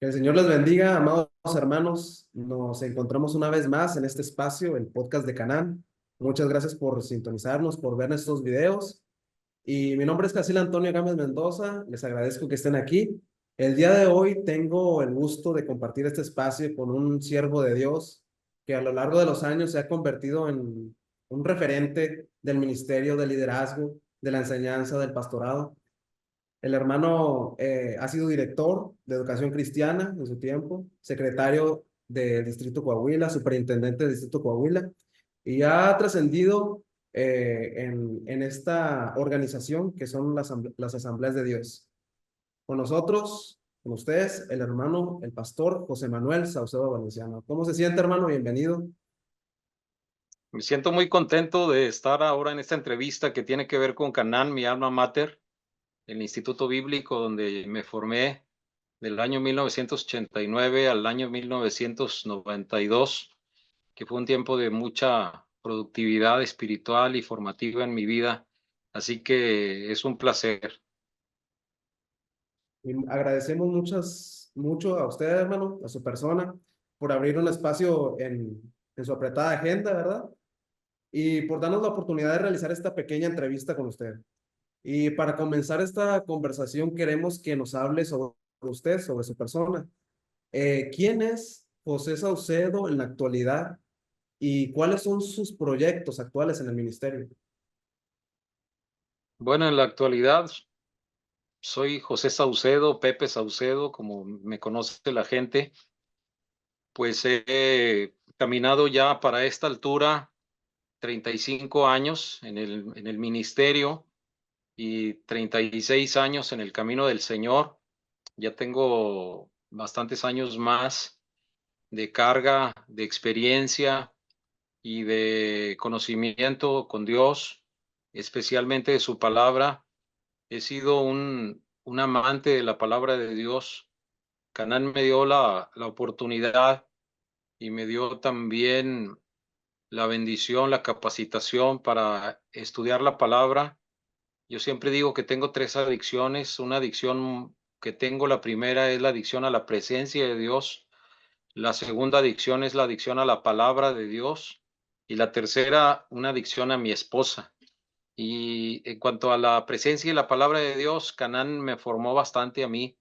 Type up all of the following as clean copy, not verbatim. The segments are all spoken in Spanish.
Que el Señor les bendiga, amados hermanos. Nos encontramos una vez más en este espacio, el podcast de Canán. Muchas gracias por sintonizarnos, por ver estos videos. Y mi nombre es Casil Antonio Gámez Mendoza. Les agradezco que estén aquí. El día de hoy tengo el gusto de compartir este espacio con un siervo de Dios que a lo largo de los años se ha convertido en un referente del ministerio, del liderazgo, de la enseñanza, del pastorado. El hermano ha sido director de educación cristiana en su tiempo, secretario del Distrito Coahuila, superintendente del Distrito Coahuila, y ha trascendido en esta organización que son las Asambleas de Dios. Con nosotros, con ustedes, el hermano, el pastor José Manuel Saucedo Valenciano. ¿Cómo se siente, hermano? Bienvenido. Me siento muy contento de estar ahora en esta entrevista que tiene que ver con Canán, mi alma mater, el Instituto Bíblico donde me formé del año 1989 al año 1992, que fue un tiempo de mucha productividad espiritual y formativa en mi vida. Así que es un placer. Y agradecemos mucho a usted, hermano, a su persona, por abrir un espacio en su apretada agenda, ¿verdad? Y por darnos la oportunidad de realizar esta pequeña entrevista con usted. Y para comenzar esta conversación, queremos que nos hable sobre usted, sobre su persona. ¿Quién es José Saucedo en la actualidad y cuáles son sus proyectos actuales en el ministerio? Bueno, en la actualidad soy José Saucedo, Pepe Saucedo, como me conoce la gente. Pues he caminado ya para esta altura 35 años en el ministerio y 36 años en el camino del Señor. Ya tengo bastantes años más de carga, de experiencia y de conocimiento con Dios, especialmente de su palabra. He sido un amante de la palabra de Dios. Canán me dio la oportunidad y me dio también la bendición, la capacitación para estudiar la palabra. Yo siempre digo que tengo tres adicciones. Una adicción que tengo, la primera es la adicción a la presencia de Dios. La segunda adicción es la adicción a la palabra de Dios. Y la tercera, una adicción a mi esposa. Y en cuanto a la presencia y la palabra de Dios, Canán me formó bastante a mí.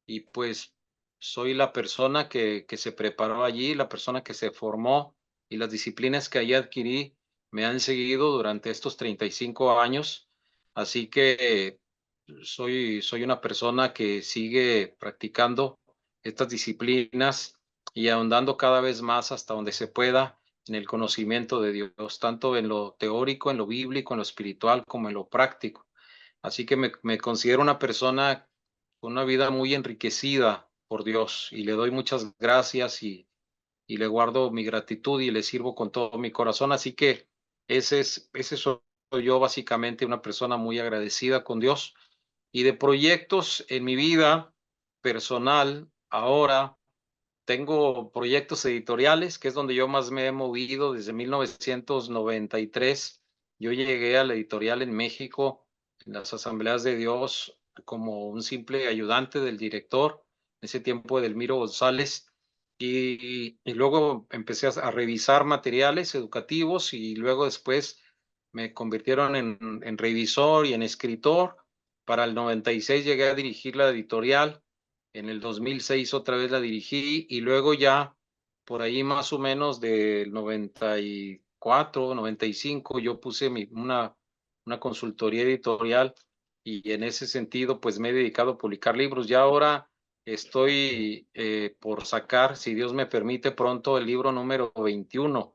Y pues soy la persona que se preparó allí, la persona que se formó, y las disciplinas que allí adquirí me han seguido durante estos 35 años. Así que soy una persona que sigue practicando estas disciplinas y ahondando cada vez más hasta donde se pueda en el conocimiento de Dios, tanto en lo teórico, en lo bíblico, en lo espiritual, como en lo práctico. Así que me considero una persona con una vida muy enriquecida por Dios, y le doy muchas gracias y le guardo mi gratitud y le sirvo con todo mi corazón. Así que ese soy yo, básicamente una persona muy agradecida con Dios. Y de proyectos en mi vida personal, ahora tengo proyectos editoriales, que es donde yo más me he movido desde 1993. Yo llegué a la editorial en México, en las Asambleas de Dios, como un simple ayudante del director, en ese tiempo Edelmiro González, y luego empecé a revisar materiales educativos, y luego después me convirtieron en revisor y en escritor. Para el 96 llegué a dirigir la editorial. En el 2006 otra vez la dirigí, y luego ya por ahí más o menos del 94, 95 yo puse una consultoría editorial, y en ese sentido pues me he dedicado a publicar libros. Ya ahora estoy por sacar, si Dios me permite, pronto el libro número 21.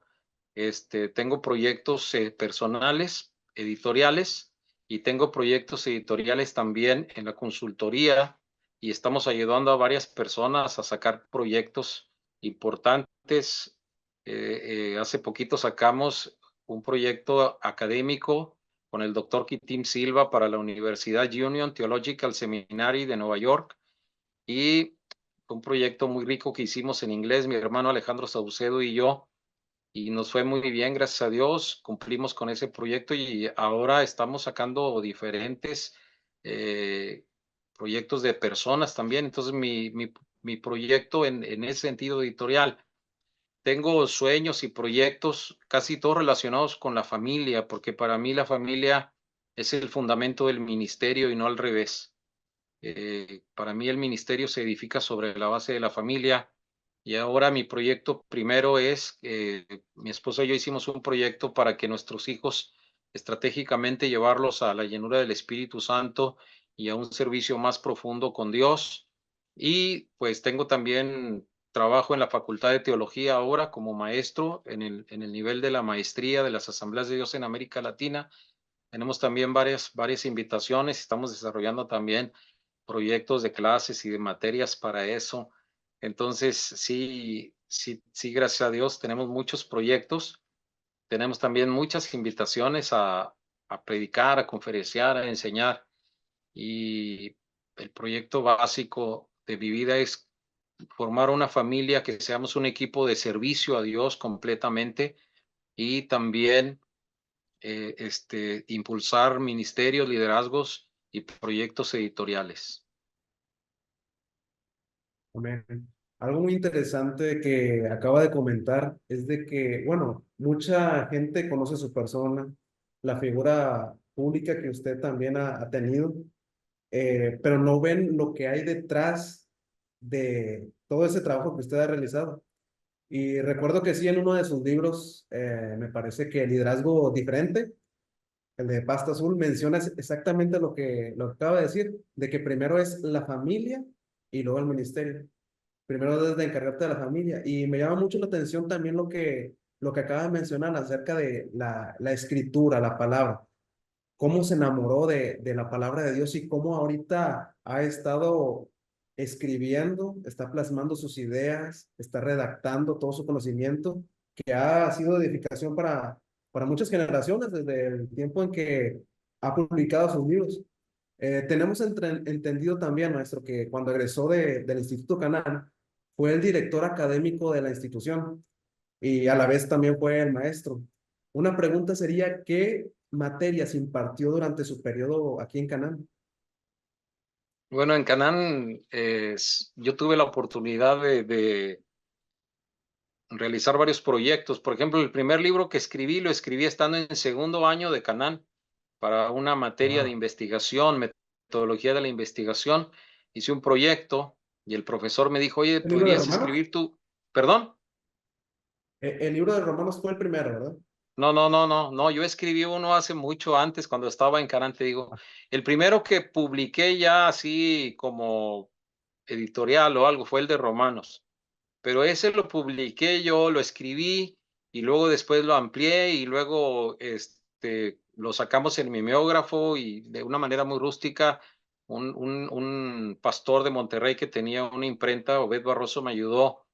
Tengo proyectos personales, editoriales, y tengo proyectos editoriales también en la consultoría, y estamos ayudando a varias personas a sacar proyectos importantes. Hace poquito sacamos un proyecto académico con el doctor Kitim Silva para la Universidad Union Theological Seminary de Nueva York, y fue un proyecto muy rico que hicimos en inglés, mi hermano Alejandro Saucedo y yo, y nos fue muy bien, gracias a Dios. Cumplimos con ese proyecto, y ahora estamos sacando diferentes eh, proyectos de personas también. Entonces mi mi proyecto en ese sentido editorial. Tengo sueños y proyectos casi todos relacionados con la familia, porque para mí la familia es el fundamento del ministerio y no al revés. Para mí el ministerio se edifica sobre la base de la familia y ahora mi proyecto primero es, mi esposa y yo hicimos un proyecto para que nuestros hijos estratégicamente llevarlos a la llenura del Espíritu Santo y a un servicio más profundo con Dios. Y pues tengo también trabajo en la Facultad de Teología ahora como maestro en el nivel de la maestría de las Asambleas de Dios en América Latina. Tenemos también varias invitaciones. Estamos desarrollando también proyectos de clases y de materias para eso. Entonces, sí, gracias a Dios tenemos muchos proyectos. Tenemos también muchas invitaciones a predicar, a conferenciar, a enseñar. Y el proyecto básico de mi vida es formar una familia, que seamos un equipo de servicio a Dios completamente y también impulsar ministerios, liderazgos y proyectos editoriales. Amén. Algo muy interesante que acaba de comentar es de que, bueno, mucha gente conoce su persona, la figura pública que usted también ha tenido, pero no ven lo que hay detrás de todo ese trabajo que usted ha realizado. Y recuerdo que sí, en uno de sus libros, me parece que Liderazgo Diferente, el de Pasta Azul, menciona exactamente lo que acaba de decir, de que primero es la familia y luego el ministerio. Primero desde encargarte de la familia. Y me llama mucho la atención también lo que acaba de mencionar acerca de la escritura, la palabra. Cómo se enamoró de la palabra de Dios y cómo ahorita ha estado escribiendo, está plasmando sus ideas, está redactando todo su conocimiento, que ha sido de edificación para muchas generaciones desde el tiempo en que ha publicado sus libros. Tenemos entendido también, maestro, que cuando egresó del Instituto Canal, fue el director académico de la institución y a la vez también fue el maestro. Una pregunta sería, ¿qué materias impartió durante su periodo aquí en Canal? Bueno, en Canaán yo tuve la oportunidad de realizar varios proyectos. Por ejemplo, el primer libro que escribí lo escribí estando en segundo año de Canaán para una materia de Wow. investigación, metodología de la investigación. Hice un proyecto y el profesor me dijo, oye, ¿El libro de ¿podrías Romanos? escribir tú? ¿Perdón? El libro de Romanos fue el primero, ¿verdad? No, yo escribí uno hace mucho antes, cuando estaba en Canán, te digo. El primero que publiqué ya así como editorial o algo fue el de Romanos, pero ese lo publiqué yo, lo escribí y luego después lo amplié y luego lo sacamos en mimeógrafo y de una manera muy rústica. Un pastor de Monterrey que tenía una imprenta, Obed Barroso, me ayudó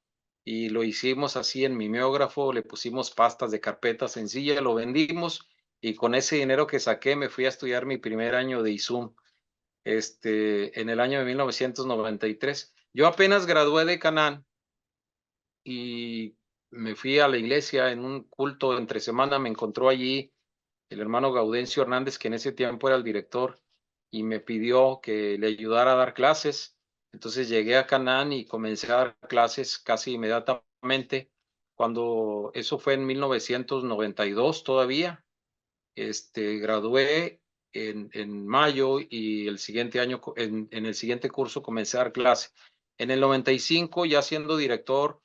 y lo hicimos así en mimeógrafo, le pusimos pastas de carpeta sencilla, lo vendimos y con ese dinero que saqué me fui a estudiar mi primer año de ISUM, en el año de 1993. Yo apenas gradué de Canán y me fui a la iglesia en un culto entre semana, me encontró allí el hermano Gaudencio Hernández, que en ese tiempo era el director, y me pidió que le ayudara a dar clases. Entonces llegué a Canaán y comencé a dar clases casi inmediatamente, cuando eso fue en 1992 todavía. Gradué en mayo y el siguiente año, en el siguiente curso comencé a dar clase. En el 95, ya siendo director,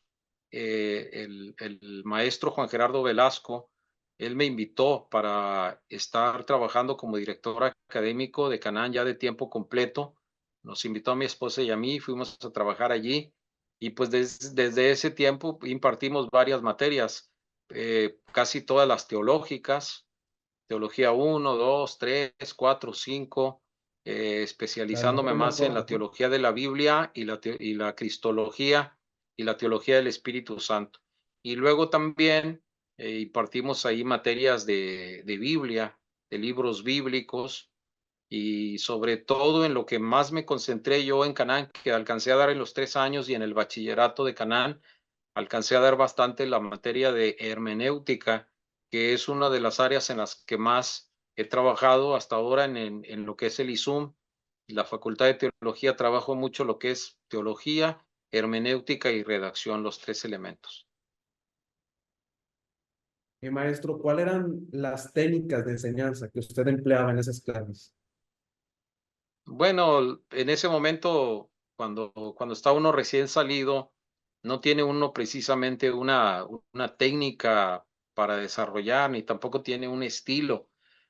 el maestro Juan Gerardo Velasco, él me invitó para estar trabajando como director académico de Canaán ya de tiempo completo. Nos invitó a mi esposa y a mí, fuimos a trabajar allí y pues desde ese tiempo impartimos varias materias, casi todas las teológicas, teología 1, 2, 3, 4, 5, La del especializándome orden más en la ortodoxo, ¿no? teología de la Biblia y la cristología y la teología del Espíritu Santo. Y luego también impartimos ahí materias de Biblia, de libros bíblicos, y sobre todo en lo que más me concentré yo en Canaán, que alcancé a dar en los 3 años y en el bachillerato de Canaán, alcancé a dar bastante la materia de hermenéutica, que es una de las áreas en las que más he trabajado hasta ahora en lo que es el ISUM. La Facultad de Teología trabajo mucho lo que es teología hermenéutica y redacción, los tres elementos. Y maestro, ¿cuáles eran las técnicas de enseñanza que usted empleaba en esas clases? Bueno, en ese momento, cuando está uno recién salido, no tiene uno precisamente una técnica para desarrollar, ni tampoco tiene un estilo.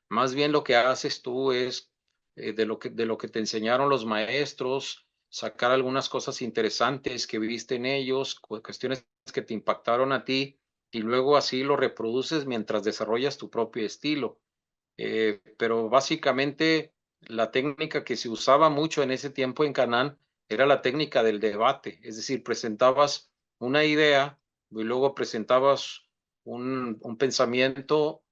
Más bien lo que haces tú es de lo que te enseñaron los maestros, sacar algunas cosas interesantes que viste en ellos, cuestiones que te impactaron a ti, y luego así lo reproduces mientras desarrollas tu propio estilo. Pero básicamente la técnica que se usaba mucho en ese tiempo en Canaán era la técnica del debate, es decir, presentabas una idea y luego presentabas un pensamiento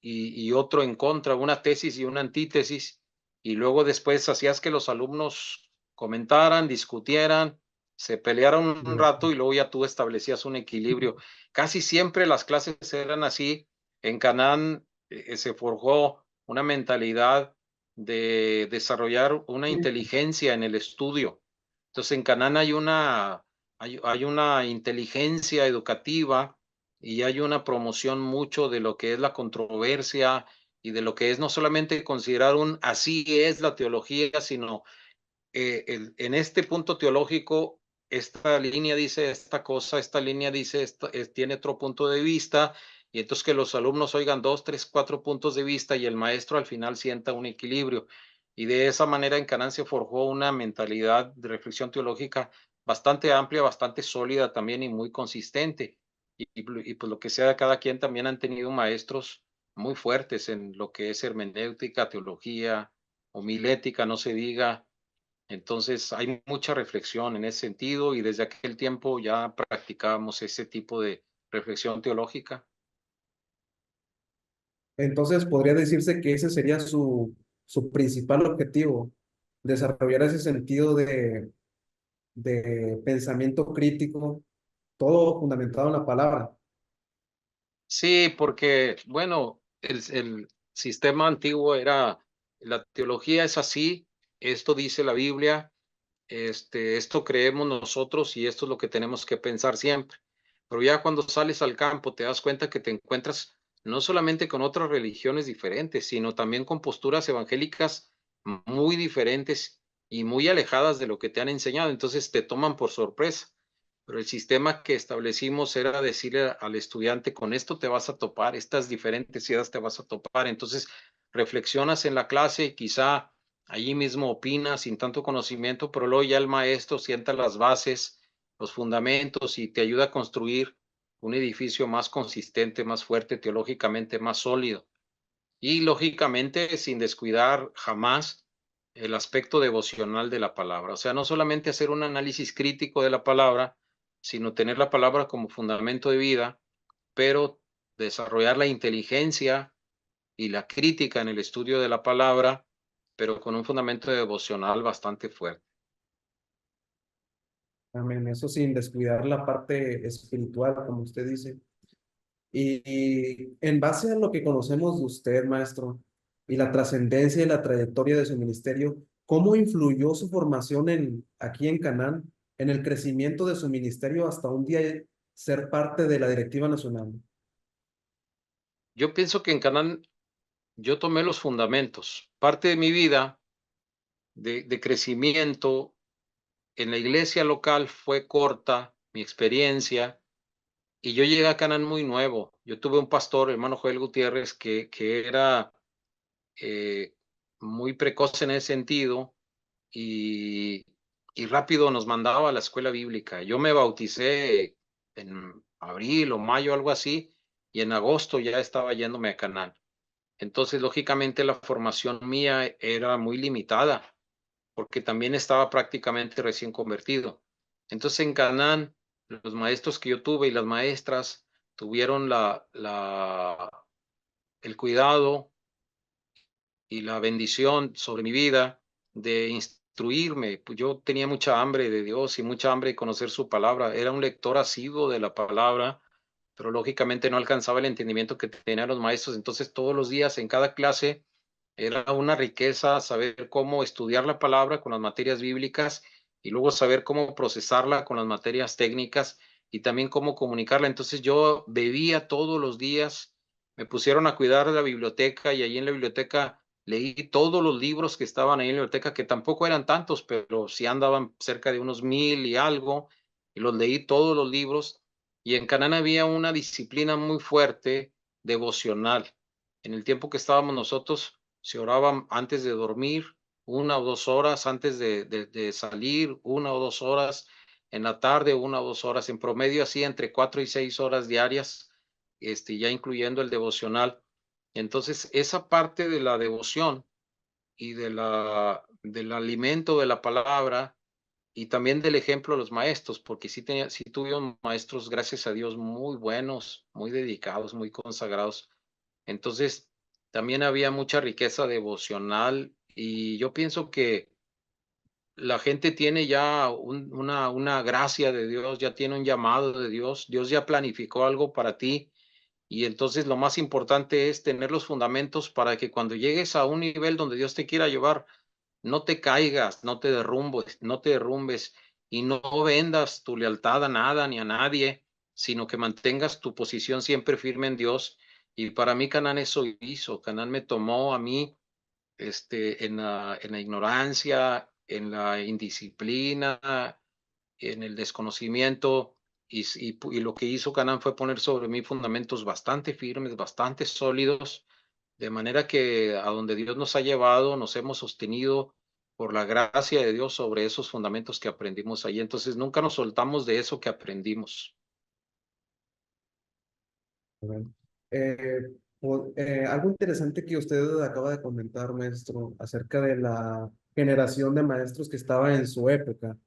y otro en contra, una tesis y una antítesis, y luego después hacías que los alumnos comentaran, discutieran, se pelearan un rato y luego ya tú establecías un equilibrio. Casi siempre las clases eran así. En Canaán se forjó una mentalidad de desarrollar una inteligencia en el estudio. Entonces, en Canaán hay una inteligencia educativa y hay una promoción mucho de lo que es la controversia y de lo que es no solamente considerar un así es la teología, sino en este punto teológico, esta línea dice esta cosa, esta línea dice, tiene otro punto de vista, y entonces que los alumnos oigan dos, tres, cuatro puntos de vista y el maestro al final sienta un equilibrio. Y de esa manera en Canán se forjó una mentalidad de reflexión teológica bastante amplia, bastante sólida también y muy consistente. Y pues lo que sea de cada quien también han tenido maestros muy fuertes en lo que es hermenéutica, teología, homilética, no se diga. Entonces hay mucha reflexión en ese sentido y desde aquel tiempo ya practicábamos ese tipo de reflexión teológica. Entonces, podría decirse que ese sería su principal objetivo, desarrollar ese sentido de pensamiento crítico, todo fundamentado en la palabra. Sí, porque bueno, el sistema antiguo era, la teología es así, esto dice la Biblia, esto creemos nosotros y esto es lo que tenemos que pensar siempre. Pero ya cuando sales al campo te das cuenta que te encuentras no solamente con otras religiones diferentes, sino también con posturas evangélicas muy diferentes y muy alejadas de lo que te han enseñado. Entonces te toman por sorpresa. Pero el sistema que establecimos era decirle al estudiante, con esto te vas a topar, estas diferentes ideas te vas a topar. Entonces reflexionas en la clase y quizá allí mismo opinas sin tanto conocimiento, pero luego ya el maestro sienta las bases, los fundamentos y te ayuda a construir un edificio más consistente, más fuerte, teológicamente más sólido. Y lógicamente sin descuidar jamás el aspecto devocional de la palabra. O sea, no solamente hacer un análisis crítico de la palabra, sino tener la palabra como fundamento de vida, pero desarrollar la inteligencia y la crítica en el estudio de la palabra, pero con un fundamento devocional bastante fuerte. Amén. Eso sin descuidar la parte espiritual, como usted dice. Y en base a lo que conocemos de usted, maestro, y la trascendencia y la trayectoria de su ministerio, ¿cómo influyó su formación aquí en Canaán en el crecimiento de su ministerio hasta un día ser parte de la directiva nacional? Yo pienso que en Canaán yo tomé los fundamentos. Parte de mi vida de crecimiento en la iglesia local fue corta, mi experiencia, y yo llegué a Canaán muy nuevo. Yo tuve un pastor, hermano Joel Gutiérrez, que era eh, muy precoz en ese sentido y, y rápido nos mandaba a la escuela bíblica. Yo me bauticé en abril o mayo, algo así, y en agosto ya estaba yéndome a Canaán. Entonces, lógicamente, la formación mía era muy limitada, porque también estaba prácticamente recién convertido. Entonces, en Canaán, los maestros que yo tuve y las maestras tuvieron el cuidado y la bendición sobre mi vida de instruirme. Pues yo tenía mucha hambre de Dios y mucha hambre de conocer su palabra. Era un lector asiduo de la palabra, pero lógicamente no alcanzaba el entendimiento que tenían los maestros. Entonces todos los días en cada clase era una riqueza saber cómo estudiar la palabra con las materias bíblicas y luego saber cómo procesarla con las materias técnicas y también cómo comunicarla. Entonces yo bebía todos los días, me pusieron a cuidar de la biblioteca y allí en la biblioteca leí todos los libros que estaban ahí en la biblioteca, que tampoco eran tantos, pero sí andaban cerca de unos 1000 y algo, y los leí todos los libros. Y en Canaán había una disciplina muy fuerte devocional. En el tiempo que estábamos nosotros, se oraba antes de dormir, 1 o 2 horas antes de salir, 1 o 2 horas en la tarde, 1 o 2 horas, en promedio así entre 4 y 6 horas diarias, ya incluyendo el devocional. Entonces, esa parte de la devoción y del alimento de la palabra y también del ejemplo de los maestros, porque sí tuvieron maestros, gracias a Dios, muy buenos, muy dedicados, muy consagrados. Entonces, también había mucha riqueza devocional y yo pienso que la gente tiene ya una gracia de Dios, ya tiene un llamado de Dios, Dios ya planificó algo para ti y entonces lo más importante es tener los fundamentos para que cuando llegues a un nivel donde Dios te quiera llevar, no te caigas, no te derrumbes y no vendas tu lealtad a nada ni a nadie, sino que mantengas tu posición siempre firme en Dios. Y para mí Canaán eso hizo, Canaán me tomó a mí en la ignorancia, en la indisciplina, en el desconocimiento, y lo que hizo Canaán fue poner sobre mí fundamentos bastante firmes, bastante sólidos, de manera que a donde Dios nos ha llevado, nos hemos sostenido por la gracia de Dios sobre esos fundamentos que aprendimos ahí. Entonces nunca nos soltamos de eso que aprendimos. Bueno, algo interesante que usted acaba de comentar, maestro, acerca de la generación de maestros que estaba en su época.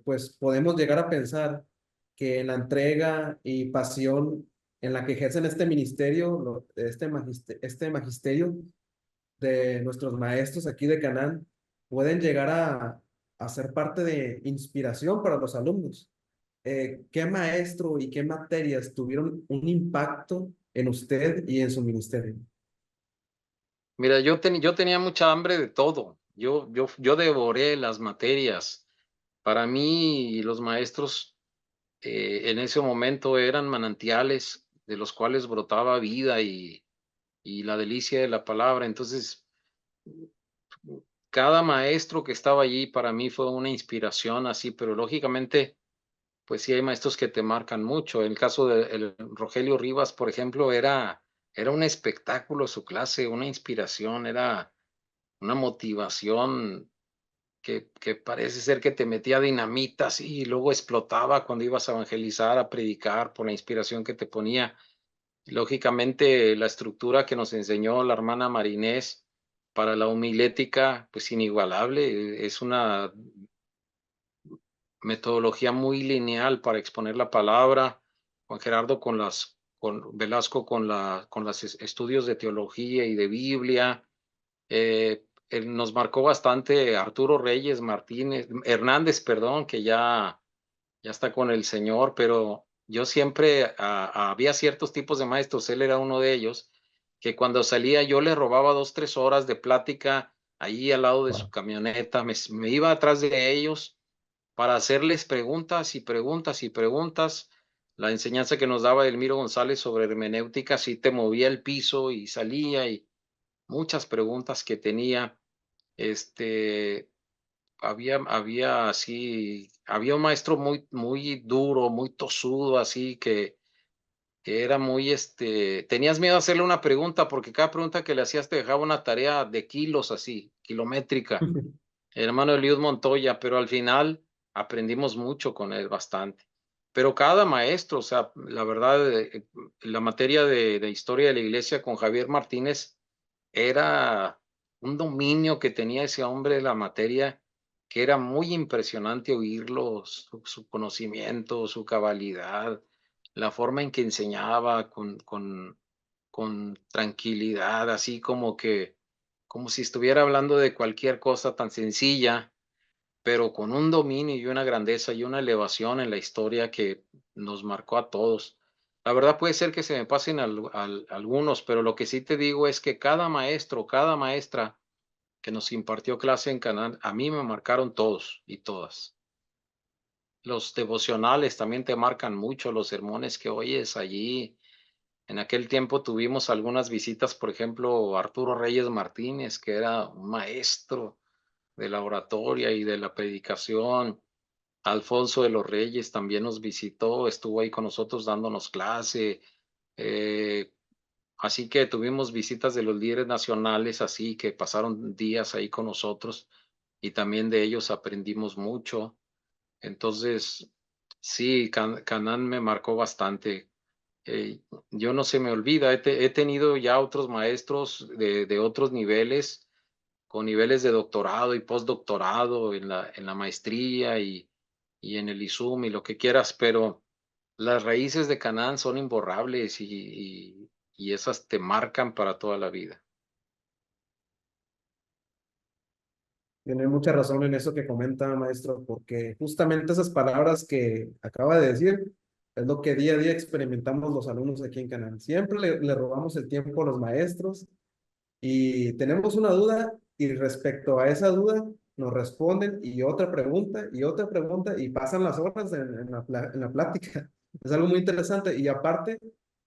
Pues podemos llegar a pensar que en la entrega y pasión en la que ejercen este ministerio, este magisterio de nuestros maestros aquí de Canaán, pueden llegar a ser parte de inspiración para los alumnos. ¿Qué maestro y qué materias tuvieron un impacto en usted y en su ministerio? Mira, yo tenía mucha hambre de todo. Yo devoré las materias. Para mí, los maestros en ese momento eran manantiales de los cuales brotaba vida y la delicia de la palabra. Entonces, cada maestro que estaba allí para mí fue una inspiración así, pero lógicamente, pues sí hay maestros que te marcan mucho. El caso de Rogelio Rivas, por ejemplo, era un espectáculo su clase, una inspiración, era una motivación que parece ser que te metía dinamita así y luego explotaba cuando ibas a evangelizar, a predicar por la inspiración que te ponía. Lógicamente, la estructura que nos enseñó la hermana Marinés para la homilética, pues inigualable, es una metodología muy lineal para exponer la palabra. Juan Gerardo con Velasco con los estudios de teología y de Biblia. Él nos marcó bastante Arturo Reyes Martínez, Hernández, perdón, que ya está con el Señor, pero yo siempre había ciertos tipos de maestros, él era uno de ellos, que cuando salía yo le robaba 2, 3 horas de plática ahí al lado de su Wow. camioneta, me iba atrás de ellos para hacerles preguntas y preguntas y preguntas. La enseñanza que nos daba Elmiro González sobre hermenéutica sí te movía el piso y salía y muchas preguntas que tenía. Este, había un maestro muy duro, muy tosudo, así que era tenías miedo a hacerle una pregunta porque cada pregunta que le hacías te dejaba una tarea de kilos así, kilométrica. El hermano Eliud Montoya, pero al final aprendimos mucho con él, bastante. Pero cada maestro, o sea, la verdad, la materia de historia de la iglesia con Javier Martínez era un dominio que tenía ese hombre de la materia que era muy impresionante oírlo, su conocimiento, su cabalidad, la forma en que enseñaba con tranquilidad, así como si estuviera hablando de cualquier cosa tan sencilla, pero con un dominio y una grandeza y una elevación en la historia que nos marcó a todos. La verdad puede ser que se me pasen algunos, pero lo que sí te digo es que cada maestro, cada maestra que nos impartió clase en Canaán, a mí me marcaron todos y todas. Los devocionales también te marcan mucho, los sermones que oyes allí. En aquel tiempo tuvimos algunas visitas, por ejemplo, Arturo Reyes Martínez, que era un maestro de la oratoria y de la predicación. Alfonso de los Reyes también nos visitó, estuvo ahí con nosotros dándonos clase. Eh, Así que tuvimos visitas de los líderes nacionales, así que pasaron días ahí con nosotros y también de ellos aprendimos mucho. Entonces, sí, Canaán me marcó bastante. Eh, yo no se me olvida, he tenido ya otros maestros de otros niveles, con niveles de doctorado y postdoctorado en la maestría y en el ISUM y lo que quieras, pero las raíces de Canaán son imborrables y esas te marcan para toda la vida. Tiene mucha razón en eso que comenta, maestro, porque justamente esas palabras que acaba de decir es lo que día a día experimentamos los alumnos aquí en Canal. Siempre le robamos el tiempo a los maestros y tenemos una duda y respecto a esa duda nos responden y otra pregunta y pasan las horas en la plática. Es algo muy interesante y aparte,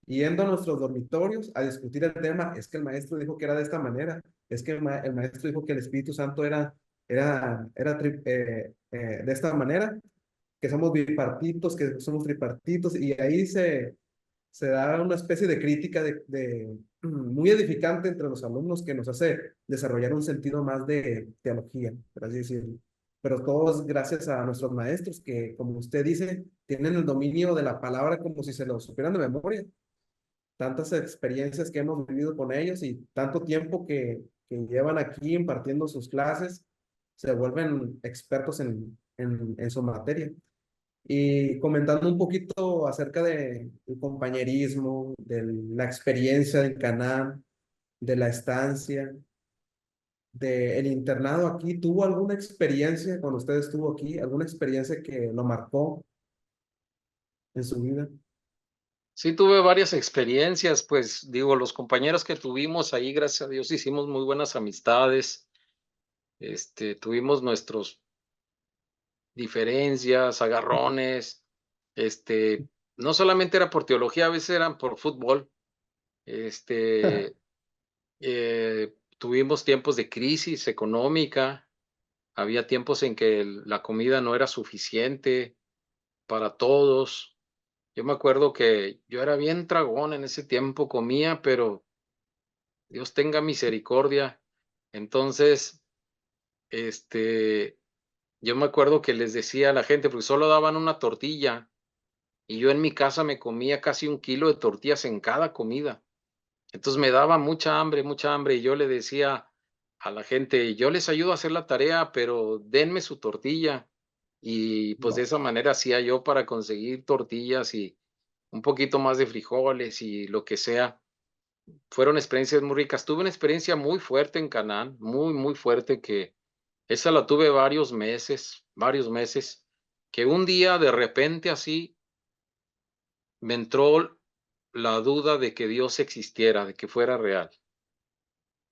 yendo a nuestros dormitorios a discutir el tema, es que el maestro dijo que era de esta manera, es que el maestro dijo que el Espíritu Santo era de esta manera, que somos bipartitos, que somos tripartitos y ahí se da una especie de crítica muy edificante entre los alumnos que nos hace desarrollar un sentido más de teología, por así decirlo. Pero todo es gracias a nuestros maestros que, como usted dice, tienen el dominio de la palabra como si se lo supieran de memoria. Tantas experiencias que hemos vivido con ellos y tanto tiempo que llevan aquí impartiendo sus clases, se vuelven expertos en su materia. Y comentando un poquito acerca del compañerismo, de la experiencia en Canaán, de la estancia, del internado aquí, ¿tuvo alguna experiencia cuando usted estuvo aquí? ¿Alguna experiencia que lo marcó en su vida? Sí, tuve varias experiencias, pues digo, los compañeros que tuvimos ahí, gracias a Dios, hicimos muy buenas amistades. Tuvimos nuestros diferencias, agarrones. No solamente era por teología, a veces eran por fútbol. Este, Tuvimos tiempos de crisis económica, había tiempos en que la comida no era suficiente para todos. Yo me acuerdo que yo era bien tragón en ese tiempo, comía, pero Dios tenga misericordia. Entonces, este, yo me acuerdo que les decía a la gente, porque solo daban una tortilla, y yo en mi casa me comía casi 1 kilo de tortillas en cada comida. Entonces me daba mucha hambre, y yo le decía a la gente: "Yo les ayudo a hacer la tarea, pero denme su tortilla". Y, pues, de No. esa manera hacía yo para conseguir tortillas y un poquito más de frijoles y lo que sea. Fueron experiencias muy ricas. Tuve una experiencia muy fuerte en Canaán, muy, muy fuerte, que esa la tuve varios meses, que un día, de repente, así, me entró la duda de que Dios existiera, de que fuera real.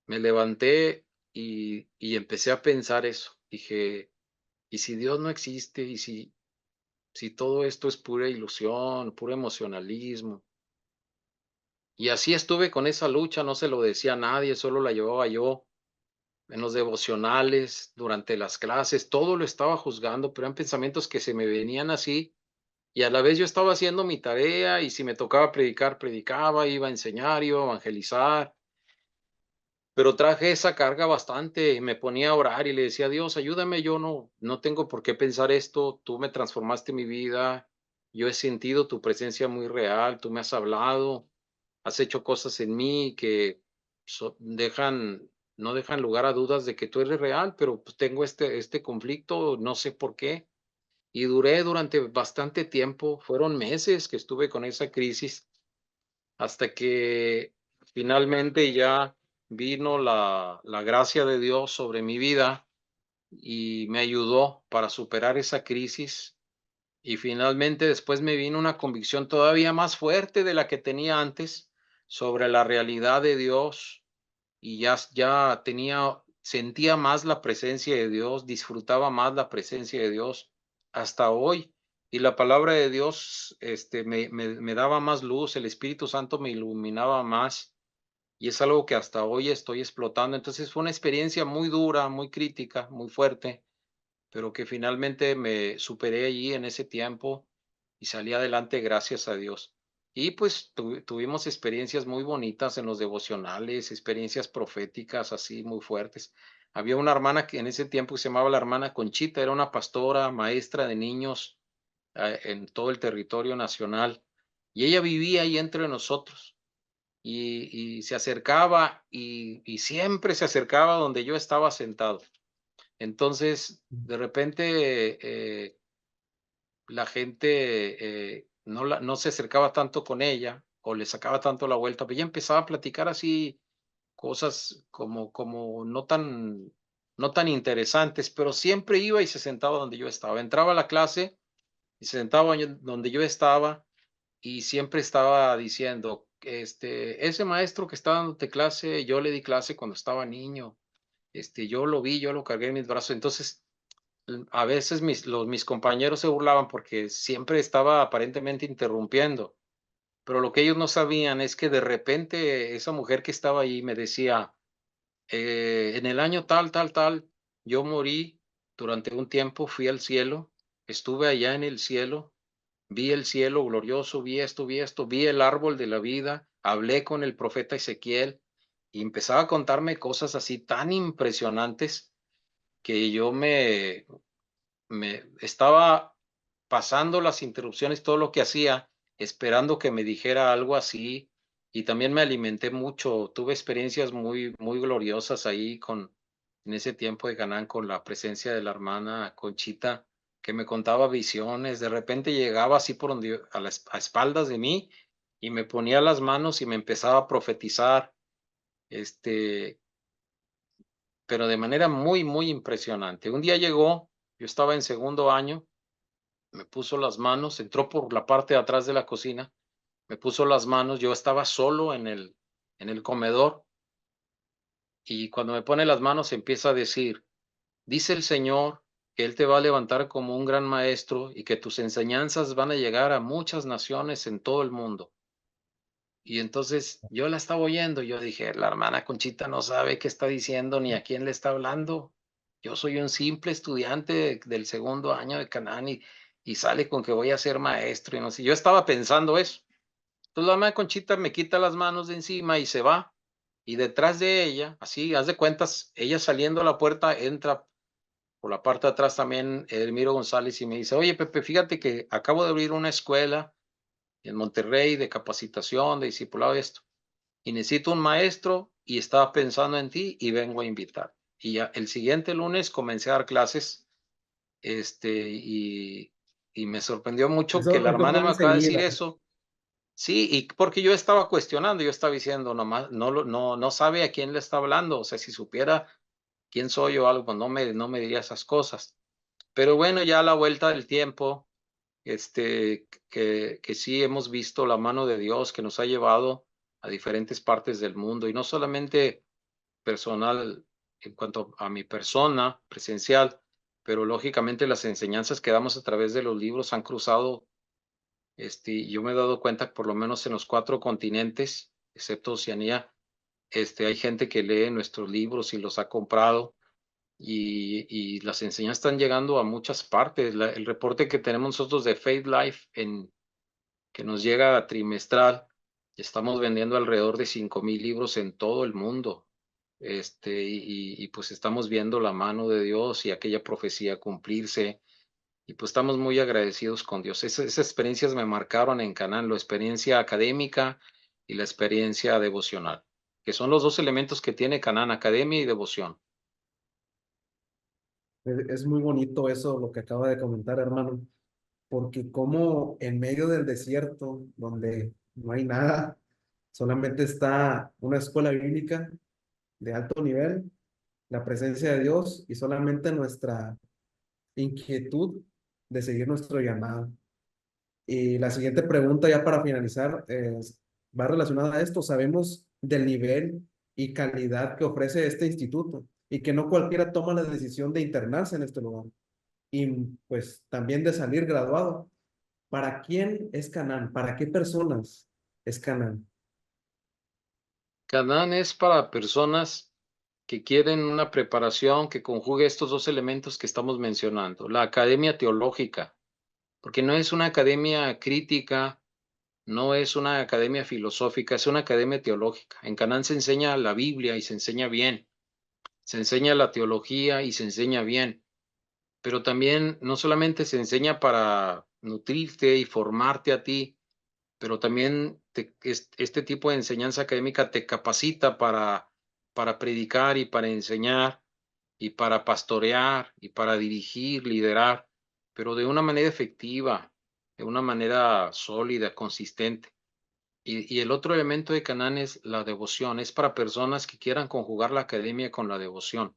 Me levanté y empecé a pensar eso. Dije: "¿Y si Dios no existe? ¿Y si todo esto es pura ilusión, puro emocionalismo?". Y así estuve con esa lucha, no se lo decía a nadie, solo la llevaba yo. En los devocionales, durante las clases, todo lo estaba juzgando, pero eran pensamientos que se me venían así, y a la vez yo estaba haciendo mi tarea, y si me tocaba predicar, predicaba, iba a enseñar, iba a evangelizar. Pero traje esa carga bastante, me ponía a orar y le decía: "Dios, ayúdame, yo no tengo por qué pensar esto, tú me transformaste mi vida, yo he sentido tu presencia muy real, tú me has hablado, has hecho cosas en mí que no dejan lugar a dudas de que tú eres real, pero, pues, tengo este conflicto, no sé por qué". Y duré durante bastante tiempo, fueron meses que estuve con esa crisis, hasta que finalmente ya vino la gracia de Dios sobre mi vida y me ayudó para superar esa crisis. Y finalmente después me vino una convicción todavía más fuerte de la que tenía antes sobre la realidad de Dios, y ya tenía sentía más la presencia de Dios, disfrutaba más la presencia de Dios hasta hoy. Y la palabra de Dios, me daba más luz, el Espíritu Santo me iluminaba más, y es algo que hasta hoy estoy explotando. Entonces, fue una experiencia muy dura, muy crítica, muy fuerte, pero que finalmente me superé allí en ese tiempo y salí adelante gracias a Dios. Y pues tuvimos experiencias muy bonitas en los devocionales, experiencias proféticas así muy fuertes. Había una hermana que en ese tiempo se llamaba la hermana Conchita, era una pastora, maestra de niños en todo el territorio nacional, y ella vivía ahí entre nosotros y se acercaba y siempre se acercaba donde yo estaba sentado. Entonces, de repente, la gente no se acercaba tanto con ella o le sacaba tanto la vuelta, pero ella empezaba a platicar así cosas como no tan interesantes, pero siempre iba y se sentaba donde yo estaba. Entraba a la clase y se sentaba donde yo estaba y siempre estaba diciendo, ese maestro que está dándote clase, yo le di clase cuando estaba niño, yo lo vi, yo lo cargué en mis brazos. Entonces, a veces mis compañeros se burlaban porque siempre estaba aparentemente interrumpiendo, pero lo que ellos no sabían es que de repente esa mujer que estaba ahí me decía, en el año tal, tal, tal, yo morí durante un tiempo, fui al cielo, estuve allá en el cielo, vi el cielo glorioso, vi esto, vi el árbol de la vida, hablé con el profeta Ezequiel y empezaba a contarme cosas así tan impresionantes que yo me estaba pasando las interrupciones, todo lo que hacía, esperando que me dijera algo así, y también me alimenté mucho. Tuve experiencias muy, muy gloriosas ahí en ese tiempo de Canaán, con la presencia de la hermana Conchita, que me contaba visiones. De repente llegaba así por donde a espaldas de mí y me ponía las manos y me empezaba a profetizar, este, pero de manera muy, muy impresionante. Un día llegó, yo estaba en segundo año, me puso las manos, entró por la parte de atrás de la cocina, me puso las manos, yo estaba solo en el comedor, y cuando me pone las manos empieza a decir, dice el Señor que Él te va a levantar como un gran maestro y que tus enseñanzas van a llegar a muchas naciones en todo el mundo. Y entonces yo la estaba oyendo, yo dije, la hermana Conchita no sabe qué está diciendo ni a quién le está hablando. Yo soy un simple estudiante del segundo año de Canaán y sale con que voy a ser maestro y no sé. Yo estaba pensando eso. Entonces la hermana Conchita me quita las manos de encima y se va. Y detrás de ella, así, haz de cuentas, ella saliendo a la puerta, entra por la parte de atrás también Elmiro González y me dice, oye Pepe, fíjate que acabo de abrir una escuela en Monterrey de capacitación, de discipulado y esto, y necesito un maestro y estaba pensando en ti y vengo a invitar. Y ya el siguiente lunes comencé a dar clases, y, y me sorprendió mucho que la Eso hermana fue me acaba de decir enseguida. eso. Sí, y porque yo estaba cuestionando, yo estaba diciendo, nomás, no sabe a quién le está hablando, o sea, si supiera quién soy o algo, no me diría esas cosas. Pero bueno, ya a la vuelta del tiempo, que sí hemos visto la mano de Dios que nos ha llevado a diferentes partes del mundo, y no solamente personal en cuanto a mi persona presencial, pero lógicamente las enseñanzas que damos a través de los libros han cruzado, y yo me he dado cuenta que por lo menos en los 4 continentes, excepto Oceanía, hay gente que lee nuestros libros y los ha comprado, y las enseñanzas están llegando a muchas partes. El reporte que tenemos nosotros de Faith Life, que nos llega trimestral, estamos vendiendo alrededor de 5,000 libros en todo el mundo. Y pues estamos viendo la mano de Dios y aquella profecía cumplirse. Y pues estamos muy agradecidos con Dios. Esas experiencias me marcaron en Canaán, la experiencia académica y la experiencia devocional, que son los dos elementos que tiene Canaán, academia y devoción. Es muy bonito eso, lo que acaba de comentar, hermano, porque como en medio del desierto, donde no hay nada, solamente está una escuela bíblica de alto nivel, la presencia de Dios y solamente nuestra inquietud de seguir nuestro llamado. Y la siguiente pregunta, ya para finalizar, va relacionada a esto. Sabemos del nivel y calidad que ofrece este instituto. y que no cualquiera toma la decisión de internarse en este lugar y pues también de salir graduado. ¿Para quién es Canaán? ¿Para qué personas es Canaán? Canaán es para personas que quieren una preparación que conjugue estos dos elementos que estamos mencionando. La academia teológica, porque no es una academia crítica, no es una academia filosófica, es una academia teológica. En Canaán se enseña la Biblia y se enseña bien, se enseña la teología y se enseña bien, pero también no solamente se enseña para nutrirte y formarte a ti, pero también este tipo de enseñanza académica te capacita para predicar y para enseñar y para pastorear y para dirigir, liderar, pero de una manera efectiva, de una manera sólida, consistente. Y el otro elemento de Canaán es la devoción, es para personas que quieran conjugar la academia con la devoción.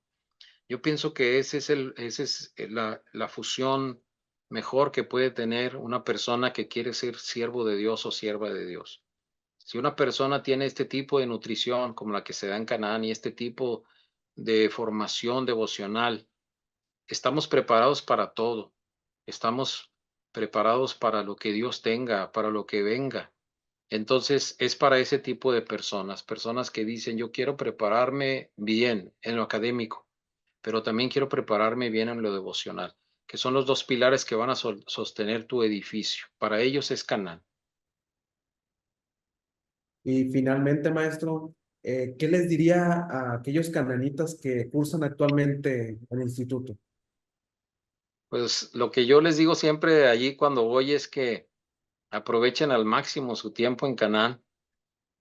Yo pienso que ese es la fusión mejor que puede tener una persona que quiere ser siervo de Dios o sierva de Dios. Si una persona tiene este tipo de nutrición como la que se da en Canaán y este tipo de formación devocional, estamos preparados para todo. Estamos preparados para lo que Dios tenga, para lo que venga. Entonces, es para ese tipo de personas, personas que dicen, yo quiero prepararme bien en lo académico, pero también quiero prepararme bien en lo devocional, que son los dos pilares que van a sostener tu edificio. Para ellos es Canaán. Y finalmente, maestro, ¿qué les diría a aquellos cananitas que cursan actualmente el instituto? Pues lo que yo les digo siempre allí cuando voy es que aprovechen al máximo su tiempo en Canaán,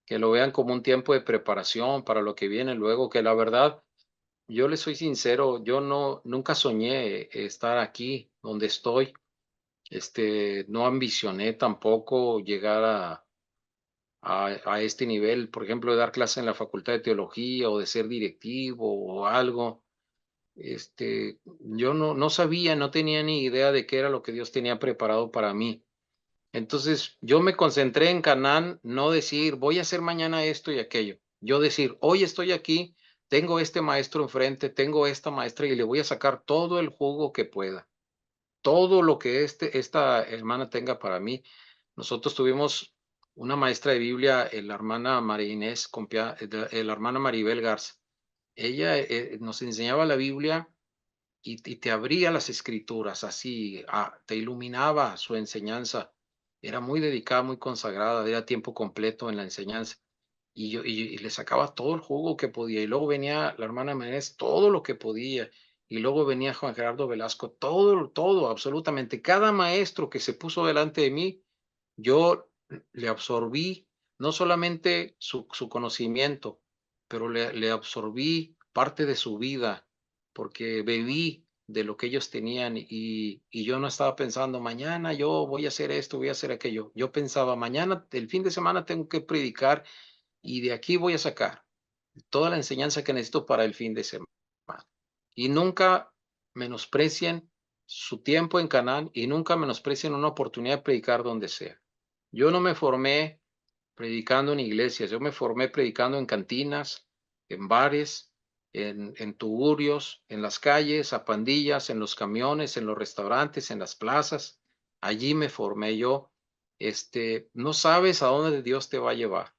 que lo vean como un tiempo de preparación para lo que viene luego, que la verdad, yo les soy sincero, yo nunca soñé estar aquí donde estoy. No ambicioné tampoco llegar a este nivel, por ejemplo, de dar clase en la Facultad de Teología o de ser directivo o algo. Yo no sabía, no tenía ni idea de qué era lo que Dios tenía preparado para mí. Entonces, yo me concentré en Canaán, no decir, voy a hacer mañana esto y aquello. Yo decir, hoy estoy aquí, tengo este maestro enfrente, tengo esta maestra y le voy a sacar todo el jugo que pueda, todo lo que esta hermana tenga para mí. Nosotros tuvimos una maestra de Biblia, la hermana María Inés, la hermana Maribel Garza. Ella nos enseñaba la Biblia y te abría las escrituras, así, te iluminaba su enseñanza. Era muy dedicada, muy consagrada, era tiempo completo en la enseñanza. Y le sacaba todo el jugo que podía. Y luego venía la hermana Menés, todo lo que podía. Y luego venía Juan Gerardo Velasco, todo, absolutamente. Cada maestro que se puso delante de mí, yo le absorbí no solamente su conocimiento, pero le absorbí parte de su vida, porque bebí de lo que ellos tenían y yo no estaba pensando, mañana yo voy a hacer esto, voy a hacer aquello. Yo pensaba, mañana, el fin de semana tengo que predicar y de aquí voy a sacar toda la enseñanza que necesito para el fin de semana. Y nunca menosprecien su tiempo en Canaán y nunca menosprecien una oportunidad de predicar donde sea. Yo no me formé predicando en iglesias, yo me formé predicando en cantinas, en bares, en tugurios, en las calles, a pandillas, en los camiones, en los restaurantes, en las plazas. Allí me formé yo. No sabes a dónde Dios te va a llevar.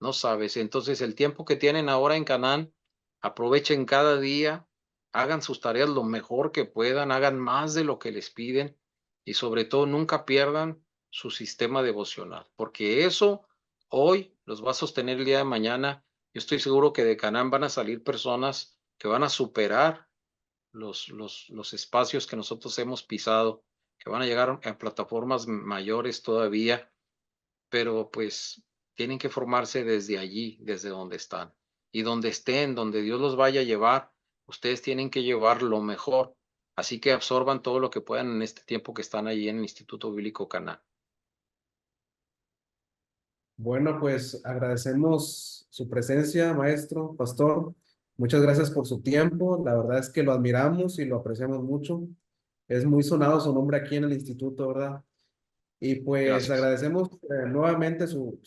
No sabes. Entonces, el tiempo que tienen ahora en Canaán, aprovechen cada día, hagan sus tareas lo mejor que puedan, hagan más de lo que les piden y sobre todo nunca pierdan su sistema devocional, porque eso hoy los va a sostener el día de mañana. Yo estoy seguro que de Canaán van a salir personas que van a superar los espacios que nosotros hemos pisado, que van a llegar a plataformas mayores todavía, pero pues tienen que formarse desde allí, desde donde están. Y donde estén, donde Dios los vaya a llevar, ustedes tienen que llevar lo mejor. Así que absorban todo lo que puedan en este tiempo que están allí en el Instituto Bíblico Cana. Bueno, pues agradecemos su presencia, maestro, pastor. Muchas gracias por su tiempo. La verdad es que lo admiramos y lo apreciamos mucho. Es muy sonado su nombre aquí en el instituto, ¿verdad? Y pues Gracias. agradecemos nuevamente su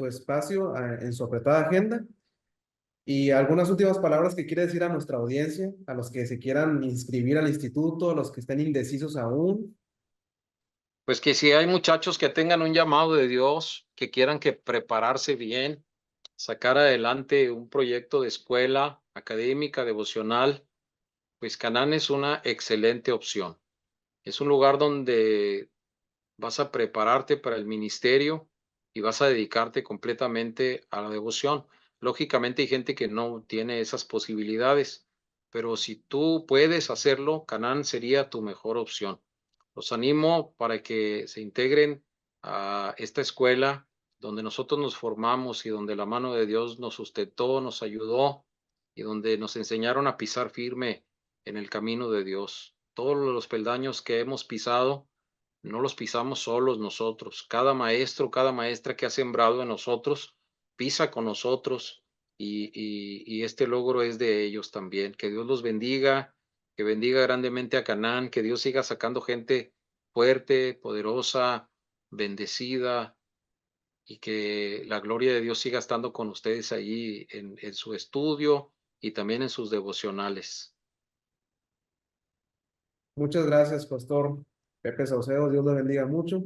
espacio en su apretada agenda. Y algunas últimas palabras que quiere decir a nuestra audiencia, a los que se quieran inscribir al instituto, a los que estén indecisos aún. Pues que si hay muchachos que tengan un llamado de Dios, que quieran que prepararse bien, sacar adelante un proyecto de escuela académica, devocional, pues Canaán es una excelente opción. Es un lugar donde vas a prepararte para el ministerio y vas a dedicarte completamente a la devoción. Lógicamente hay gente que no tiene esas posibilidades, pero si tú puedes hacerlo, Canaán sería tu mejor opción. Los animo para que se integren a esta escuela donde nosotros nos formamos y donde la mano de Dios nos sustentó, nos ayudó y donde nos enseñaron a pisar firme en el camino de Dios. Todos los peldaños que hemos pisado, no los pisamos solos nosotros. Cada maestro, cada maestra que ha sembrado en nosotros, pisa con nosotros y este logro es de ellos también. Que Dios los bendiga, que bendiga grandemente a Canaán, que Dios siga sacando gente fuerte, poderosa, bendecida y que la gloria de Dios siga estando con ustedes allí en su estudio y también en sus devocionales. Muchas gracias, Pastor Pepe Saucedo. Dios le bendiga mucho.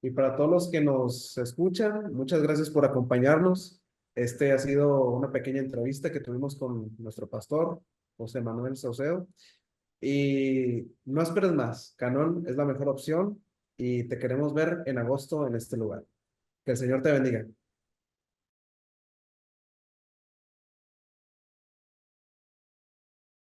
Y para todos los que nos escuchan, muchas gracias por acompañarnos. Este ha sido una pequeña entrevista que tuvimos con nuestro pastor, José Manuel Saucedo. Y no esperes más. Canón es la mejor opción y te queremos ver en agosto en este lugar. Que el Señor te bendiga.